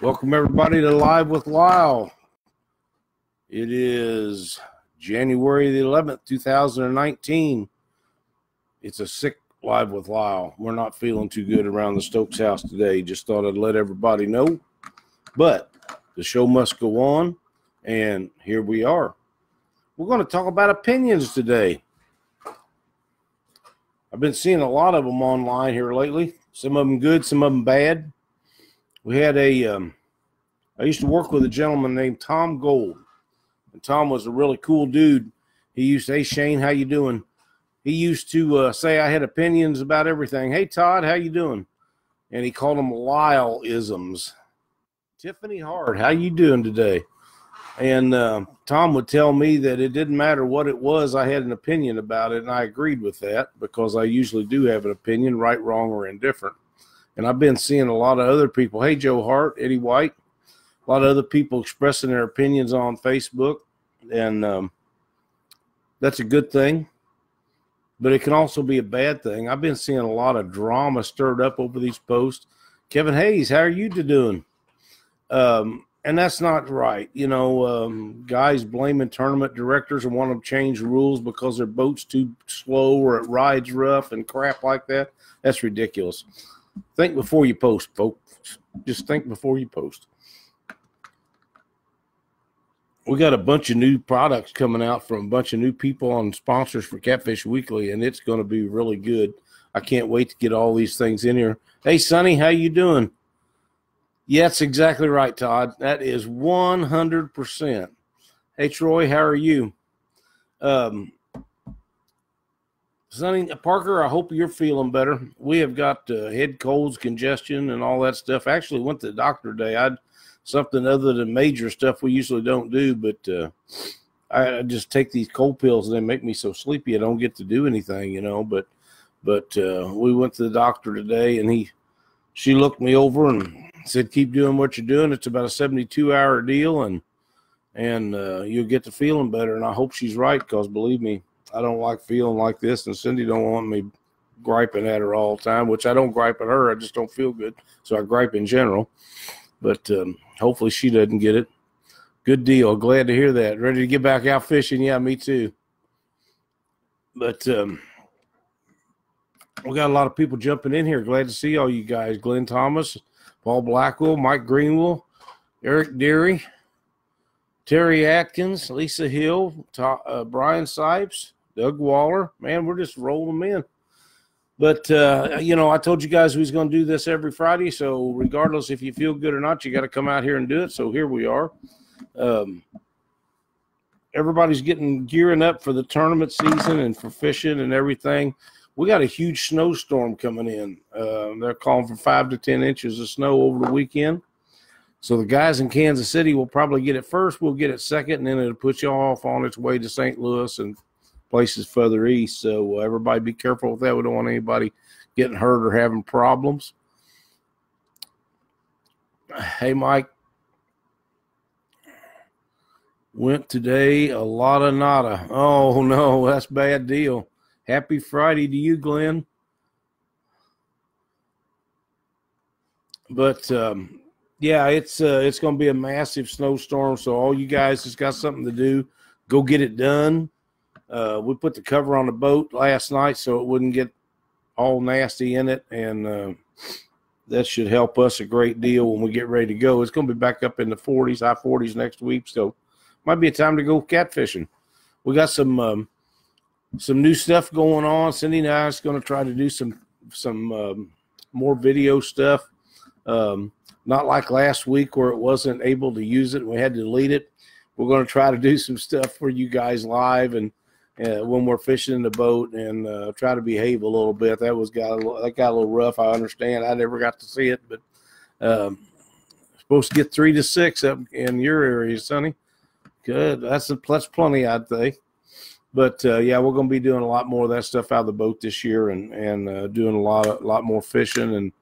Welcome, everybody, to Live with Lyle. It is January the 11th, 2019. It's a sick Live with Lyle. We're not feeling too good around the Stokes house today. Just thought I'd let everybody know. But the show must go on, and here we are. We're going to talk about opinions today. I've been seeing a lot of them online here lately. Some of them good, some of them bad. We had I used to work with a gentleman named Tom Gold. And Tom was a really cool dude. He used to, hey, Shane, how you doing? He used to say I had opinions about everything. Hey, Todd, how you doing? And he called them Lyle-isms. Tiffany Hart, how you doing today? And Tom would tell me that it didn't matter what it was, I had an opinion about it, and I agreed with that because I usually do have an opinion, right, wrong, or indifferent. And I've been seeing a lot of other people. Hey, Joe Hart, Eddie White. A lot of other people expressing their opinions on Facebook. And that's a good thing. But it can also be a bad thing. I've been seeing a lot of drama stirred up over these posts. Kevin Hayes, how are you doing? And that's not right. You know, guys blaming tournament directors and want them to change rules because their boat's too slow or it rides rough and crap like that. That's ridiculous. Think before you post, folks. Just think before you post. We got a bunch of new products coming out from a bunch of new people on sponsors for Catfish Weekly, and it's going to be really good. I can't wait to get all these things in here. Hey, Sonny, how you doing? Yeah, that's exactly right, Todd. That is 100%. Hey, Troy, how are you? Sonny, Parker, I hope you're feeling better. We have got head colds, congestion, and all that stuff. I actually went to the doctor today. I had something other than major stuff we usually don't do, but I just take these cold pills and they make me so sleepy I don't get to do anything, you know. But we went to the doctor today, and she looked me over and said, keep doing what you're doing. It's about a 72-hour deal, and you'll get to feeling better. And I hope she's right because, believe me, I don't like feeling like this, and Cindy don't want me griping at her all the time, which I don't gripe at her. I just don't feel good, so I gripe in general. But hopefully she doesn't get it. Good deal. Glad to hear that. Ready to get back out fishing? Yeah, me too. But we got a lot of people jumping in here. Glad to see all you guys. Glenn Thomas, Paul Blackwell, Mike Greenwell, Eric Deary, Terry Atkins, Lisa Hill, Brian Sipes, Doug Waller. Man, we're just rolling them in. But, you know, I told you guys we was going to do this every Friday, so regardless if you feel good or not, you got to come out here and do it. So here we are. Everybody's gearing up for the tournament season and for fishing and everything. We got a huge snowstorm coming in. They're calling for 5 to 10 inches of snow over the weekend. So the guys in Kansas City will probably get it first. We'll get it second, and then it'll put you off on its way to St. Louis and places further east. So everybody be careful with that. We don't want anybody getting hurt or having problems. Hey, Mike. Went today, a lot of nada. Oh, no, that's a bad deal. Happy Friday to you, Glenn. But, yeah, it's going to be a massive snowstorm, so all you guys just got something to do. Go get it done. We put the cover on the boat last night so it wouldn't get all nasty in it, and that should help us a great deal when we get ready to go. It's going to be back up in the 40s, high 40s next week, so might be a time to go catfishing. We got some new stuff going on. Cindy and I are going to try to do some more video stuff. Not like last week where it wasn't able to use it and we had to delete it. We're going to try to do some stuff for you guys live and when we're fishing in the boat and try to behave a little bit. That got a little rough. I understand. I never got to see it, but supposed to get 3 to 6 up in your area, Sonny. Good. That's plenty, I'd think. But yeah, we're going to be doing a lot more of that stuff out of the boat this year and doing a lot more fishing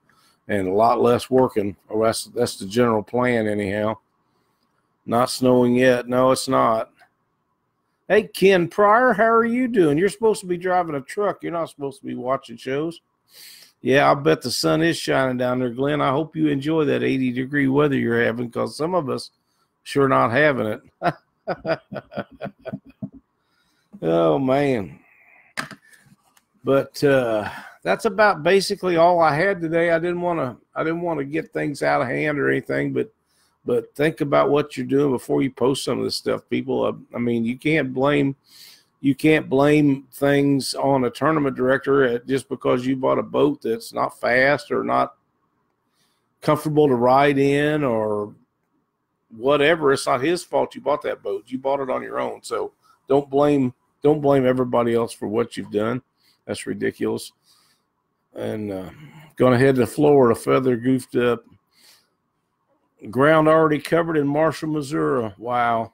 and a lot less working. Or that's the general plan, anyhow. Not snowing yet. No, it's not. Hey, Ken Pryor, how are you doing? You're supposed to be driving a truck. You're not supposed to be watching shows. Yeah, I bet the sun is shining down there, Glenn. I hope you enjoy that 80-degree weather you're having, because some of us sure not having it. Oh, man. But that's about basically all I had today. I didn't want to get things out of hand or anything, but think about what you're doing before you post some of this stuff, people. I mean, you can't blame things on a tournament director just because you bought a boat that's not fast or not comfortable to ride in or whatever. It's not his fault you bought that boat. You bought it on your own. So don't blame everybody else for what you've done. That's ridiculous. And going to head to Florida, feather goofed up. Ground already covered in Marshall, Missouri. Wow.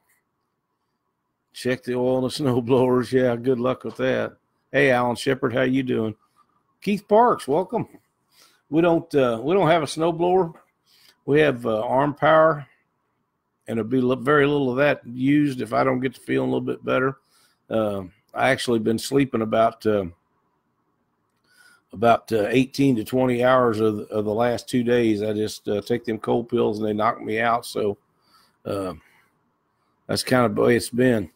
Check the oil and the snow blowers. Yeah, good luck with that. Hey, Alan Shepard, how you doing? Keith Parks, welcome. We don't have a snow blower. We have arm power, and it'll be very little of that used if I don't get to feeling a little bit better. I actually been sleeping about 18 to 20 hours of the last 2 days. I just take them cold pills and they knock me out. So that's kind of the way it's been.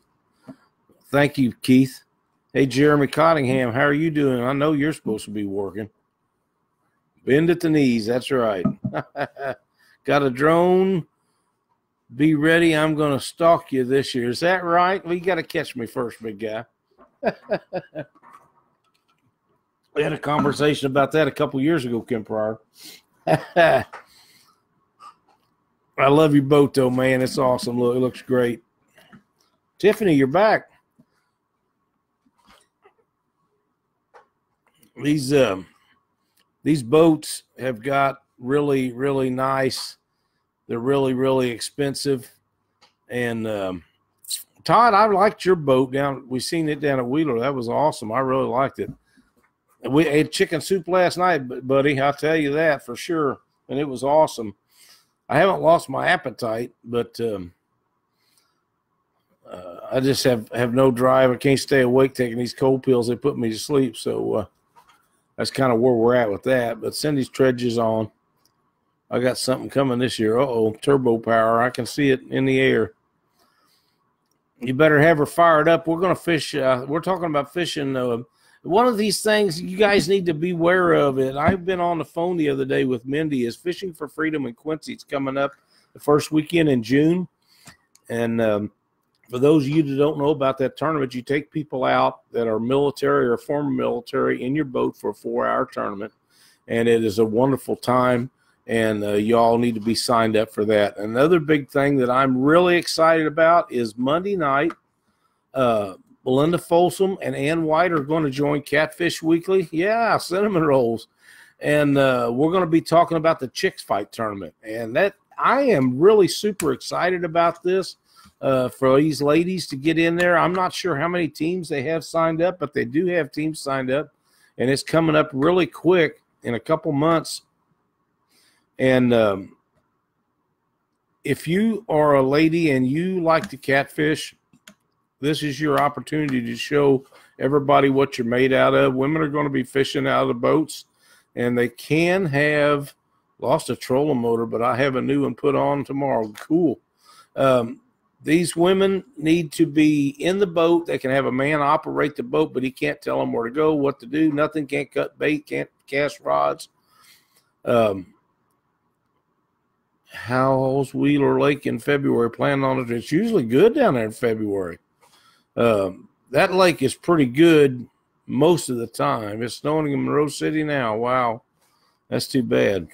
Thank you, Keith. Hey, Jeremy Cottingham, how are you doing? I know you're supposed to be working. Bend at the knees. That's right. Got a drone. Be ready. I'm going to stalk you this year. Is that right? Well, you got to catch me first, big guy. We had a conversation about that a couple years ago, Kim Pryor. I love your boat, though, man. It's awesome. Look, it looks great. Tiffany, you're back. These boats have got really, really nice. They're really, really expensive. And Todd, I liked your boat down. We seen it down at Wheeler. That was awesome. I really liked it. We ate chicken soup last night, buddy. I'll tell you that for sure. And it was awesome. I haven't lost my appetite, but I just have no drive. I can't stay awake taking these cold pills. They put me to sleep. So that's kind of where we're at with that. But Cindy's dredges on. I got something coming this year. Uh-oh, turbo power. I can see it in the air. You better have her fired up. We're going to fish. We're talking about fishing. One of these things you guys need to be aware of, and I've been on the phone the other day with Mindy, is Fishing for Freedom in Quincy. It's coming up the first weekend in June. And for those of you that don't know about that tournament, you take people out that are military or former military in your boat for a 4-hour tournament. And it is a wonderful time, and you all need to be signed up for that. Another big thing that I'm really excited about is Monday night, Belinda Folsom and Ann White are going to join Catfish Weekly. Yeah, cinnamon rolls. And we're going to be talking about the Chicks Fight tournament. And that I am really super excited about this for these ladies to get in there. I'm not sure how many teams they have signed up, but they do have teams signed up. And it's coming up really quick in a couple months. And if you are a lady and you like to catfish, this is your opportunity to show everybody what you're made out of. Women are going to be fishing out of the boats, and they can have lost a trolling motor, but I have a new one put on tomorrow. Cool. These women need to be in the boat. They can have a man operate the boat, but he can't tell them where to go, what to do. Nothing. Can't cut bait, can't cast rods. How's Wheeler Lake in February? Planning on it. It's usually good down there in February. That lake is pretty good most of the time. It's snowing in Monroe City now. Wow. That's too bad.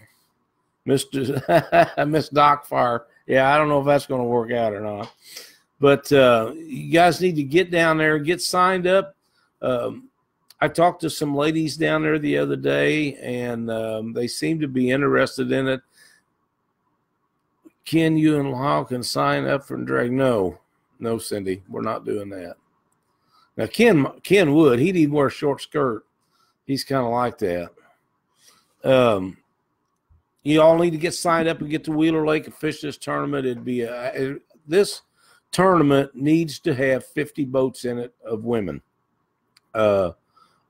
Miss Dockfire. Yeah, I don't know if that's going to work out or not. But you guys need to get down there, get signed up. I talked to some ladies down there the other day, and they seem to be interested in it. Ken, you and Lyle can sign up for drag. No, Cindy, we're not doing that. Now, Ken would. He'd even wear a short skirt. He's kind of like that. You all need to get signed up and get to Wheeler Lake and fish this tournament. It'd be this tournament needs to have 50 boats in it of women. I'm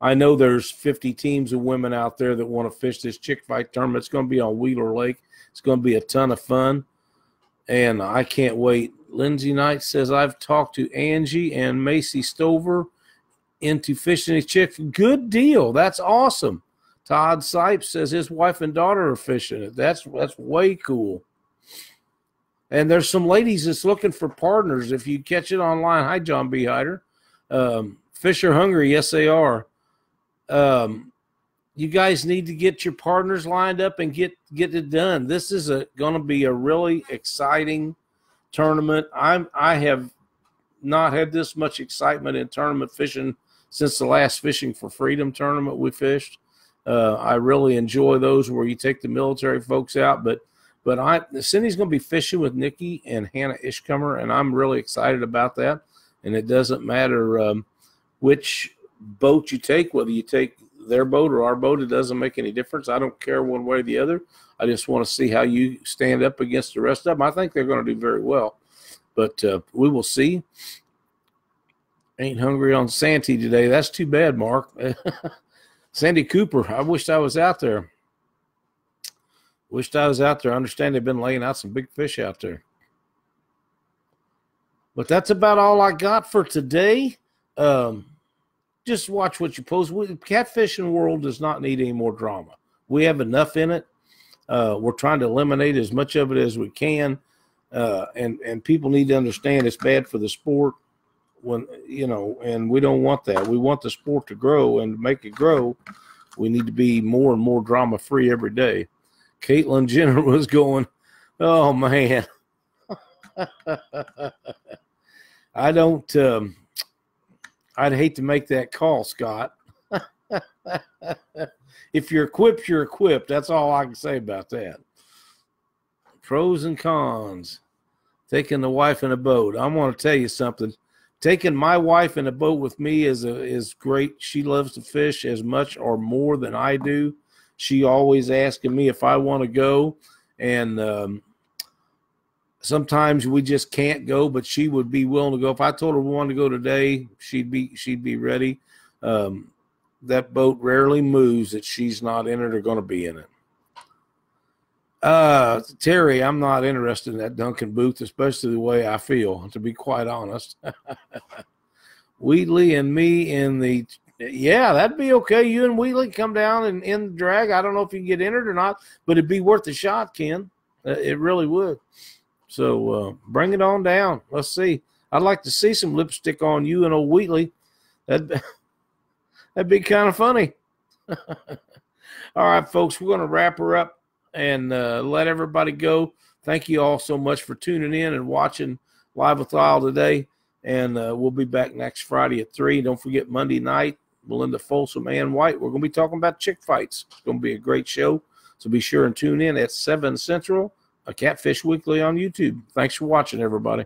I know there's 50 teams of women out there that want to fish this chick fight tournament. It's going to be on Wheeler Lake. It's going to be a ton of fun, and I can't wait. Lindsay Knight says, I've talked to Angie and Macy Stover into fishing a chick. Good deal. That's awesome. Todd Sipes says his wife and daughter are fishing it. That's way cool. And there's some ladies that's looking for partners. If you catch it online, hi, John B. Hyder. Fish are hungry. Yes, they are. You guys need to get your partners lined up and get it done. This is going to be a really exciting tournament. I have not had this much excitement in tournament fishing since the last Fishing for Freedom tournament we fished. I really enjoy those where you take the military folks out, but Cindy's going to be fishing with Nikki and Hannah Ishcomer, and I'm really excited about that. And it doesn't matter which boat you take, whether you take their boat or our boat, it doesn't make any difference. I don't care one way or the other. I just want to see how you stand up against the rest of them. I think they're going to do very well, but we will see. Ain't hungry on Santee today. That's too bad, Mark. Sandy Cooper, I wished I was out there. Wished I was out there. I understand they've been laying out some big fish out there. But that's about all I got for today. Just watch what you post. Catfishing world does not need any more drama. We have enough in it. We're trying to eliminate as much of it as we can. And people need to understand it's bad for the sport and we don't want that. We want the sport to grow, and to make it grow, we need to be more and more drama free every day. Caitlin Jenner was going, oh man. I'd hate to make that call, Scott. If you're equipped, you're equipped. That's all I can say about that. Pros and cons. Taking the wife in a boat. I want to tell you something. Taking my wife in a boat with me is great. She loves to fish as much or more than I do. She always asking me if I want to go, and sometimes we just can't go, but she would be willing to go. If I told her we wanted to go today, she'd be ready. That boat rarely moves that she's not in it or going to be in it. Terry, I'm not interested in that Duncan booth, especially the way I feel, to be quite honest. Wheatley and me in the that'd be okay. You and Wheatley come down and in the drag. I don't know if you can get entered or not, but it'd be worth a shot, Ken. It really would. So bring it on down. Let's see. I'd like to see some lipstick on you and old Wheatley. That'd be kind of funny. All right, folks, we're going to wrap her up and let everybody go. Thank you all so much for tuning in and watching Live with Lyle today. And we'll be back next Friday at 3. Don't forget Monday night, Melinda Folsom and White. We're going to be talking about chick fights. It's going to be a great show. So be sure and tune in at 7 Central, a Catfish Weekly on YouTube. Thanks for watching, everybody.